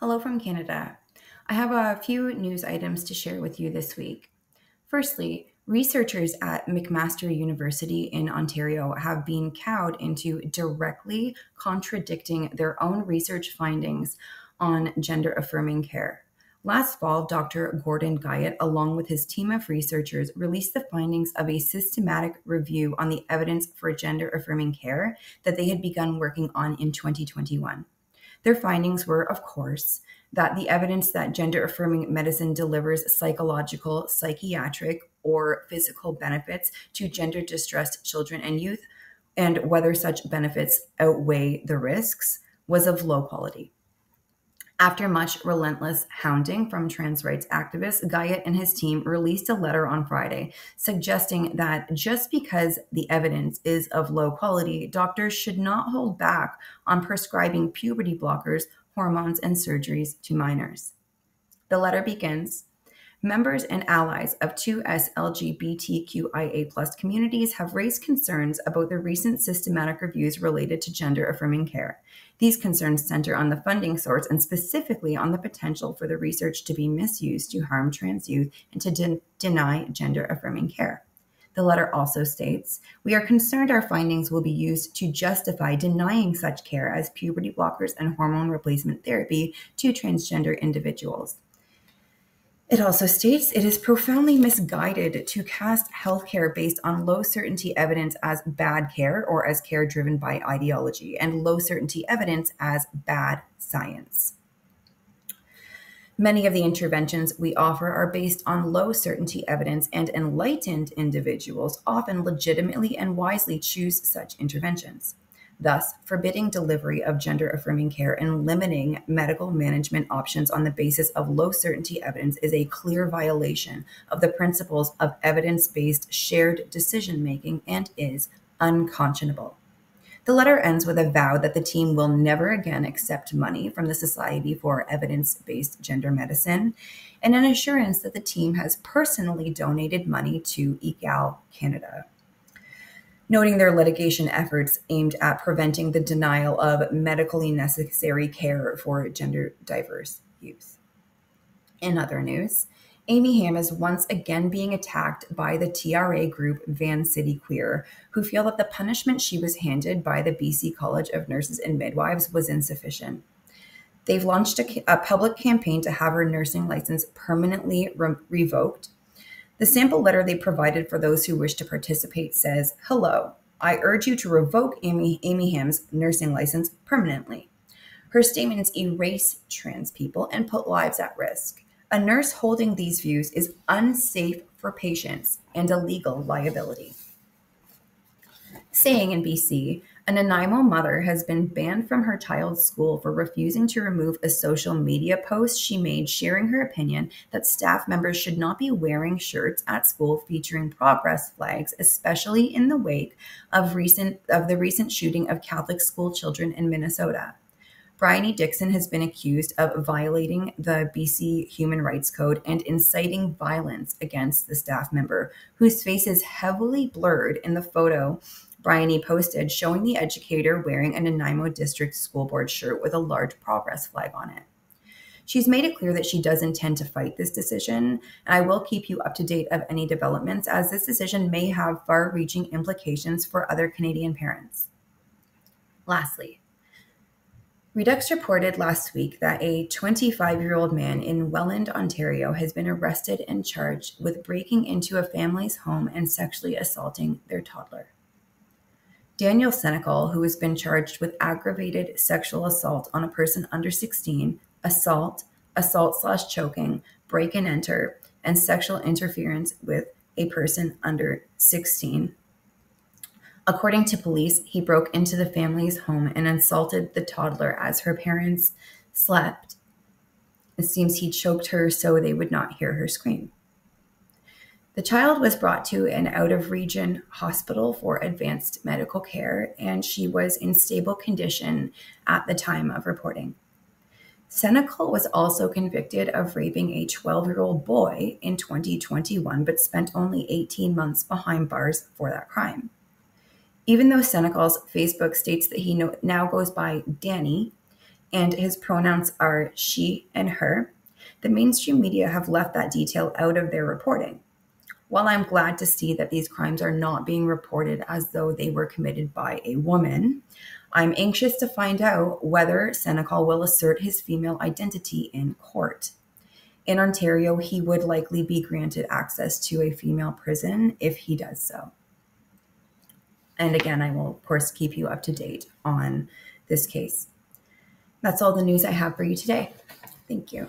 Hello from Canada. I have a few news items to share with you this week. Firstly, researchers at McMaster University in Ontario have been cowed into directly contradicting their own research findings on gender affirming care. Last fall, Dr. Gordon Guyatt, along with his team of researchers, released the findings of a systematic review on the evidence for gender affirming care that they had begun working on in 2021. Their findings were, of course, that the evidence that gender affirming medicine delivers psychological, psychiatric, or physical benefits to gender distressed children and youth, and whether such benefits outweigh the risks, was of low quality. After much relentless hounding from trans rights activists, Guyatt and his team released a letter on Friday suggesting that just because the evidence is of low quality, doctors should not hold back on prescribing puberty blockers, hormones, and surgeries to minors. The letter begins, members and allies of two LGBTQIA+ communities have raised concerns about the recent systematic reviews related to gender affirming care. These concerns center on the funding source and specifically on the potential for the research to be misused to harm trans youth and to deny gender affirming care. The letter also states, we are concerned our findings will be used to justify denying such care as puberty blockers and hormone replacement therapy to transgender individuals. It also states it is profoundly misguided to cast healthcare based on low certainty evidence as bad care or as care driven by ideology, and low certainty evidence as bad science. Many of the interventions we offer are based on low certainty evidence, and enlightened individuals often legitimately and wisely choose such interventions. Thus, forbidding delivery of gender affirming care and limiting medical management options on the basis of low certainty evidence is a clear violation of the principles of evidence based shared decision making and is unconscionable. The letter ends with a vow that the team will never again accept money from the Society for Evidence-Based Gender Medicine, and an assurance that the team has personally donated money to EGAL Canada, noting their litigation efforts aimed at preventing the denial of medically necessary care for gender diverse youth. In other news, Amy Ham is once again being attacked by the TRA group Van City Queer, who feel that the punishment she was handed by the BC College of Nurses and Midwives was insufficient. They've launched a public campaign to have her nursing license permanently revoked. The sample letter they provided for those who wish to participate says, hello, I urge you to revoke Amy Ham's nursing license permanently. Her statements erase trans people and put lives at risk. A nurse holding these views is unsafe for patients and a legal liability. Staying in BC, a Nanaimo mother has been banned from her child's school for refusing to remove a social media post she made sharing her opinion that staff members should not be wearing shirts at school featuring progress flags, especially in the wake of the recent shooting of Catholic school children in Minnesota. Bryony Dixon has been accused of violating the BC Human Rights Code and inciting violence against the staff member, whose face is heavily blurred in the photo Bryony posted showing the educator wearing a Nanaimo District School Board shirt with a large progress flag on it. She's made it clear that she does intend to fight this decision, and I will keep you up to date of any developments, as this decision may have far-reaching implications for other Canadian parents. Lastly, Redux reported last week that a 25-year-old man in Welland, Ontario, has been arrested and charged with breaking into a family's home and sexually assaulting their toddler. Daniel Senecal, who has been charged with aggravated sexual assault on a person under 16, assault/choking, break and enter, and sexual interference with a person under 16. According to police, he broke into the family's home and assaulted the toddler as her parents slept. It seems he choked her so they would not hear her scream. The child was brought to an out-of-region hospital for advanced medical care, and she was in stable condition at the time of reporting. Senecal was also convicted of raping a 12-year-old boy in 2021, but spent only 18 months behind bars for that crime. Even though Senecal's Facebook states that he now goes by Danny, and his pronouns are she and her, the mainstream media have left that detail out of their reporting. While I'm glad to see that these crimes are not being reported as though they were committed by a woman, I'm anxious to find out whether Senecal will assert his female identity in court. In Ontario, he would likely be granted access to a female prison if he does so. And again, I will, of course, keep you up to date on this case. That's all the news I have for you today. Thank you.